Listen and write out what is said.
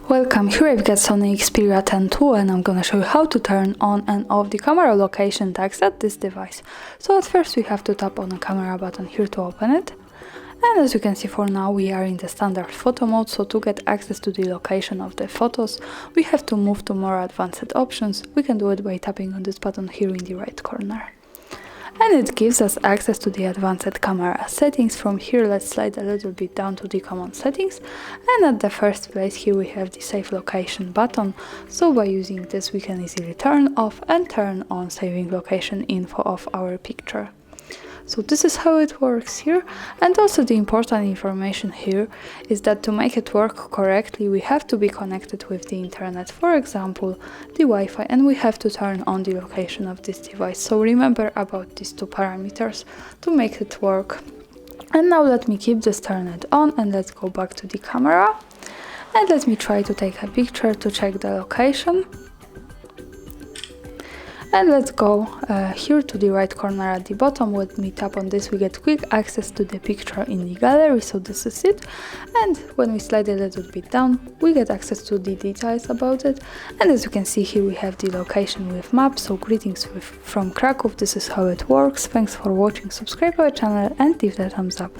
Welcome, here I've got SONY Xperia 10 II and I'm gonna show you how to turn on and off the camera location tags at this device. So at first we have to tap on the camera button here to open it. And as you can see, for now we are in the standard photo mode, so to get access to the location of the photos we have to move to more advanced options. We can do it by tapping on this button here in the right corner. And it gives us access to the advanced camera settings. From here let's slide a little bit down to the common settings, and at the first place here we have the save location button. So by using this we can easily turn off and turn on saving location info of our picture. So this is how it works here. And also the important information here is that to make it work correctly we have to be connected with the internet, for example the Wi-Fi, and we have to turn on the location of this device. So remember about these two parameters to make it work. And now let me keep this turned on and let's go back to the camera and let me try to take a picture to check the location. And let's go here to the right corner at the bottom. When we tap on this we get quick access to the picture in the gallery, so this is it. And when we slide a little bit down we get access to the details about it. And as you can see here we have the location with map, so greetings from Kraków. This is how it works. Thanks for watching, subscribe our channel and leave that thumbs up.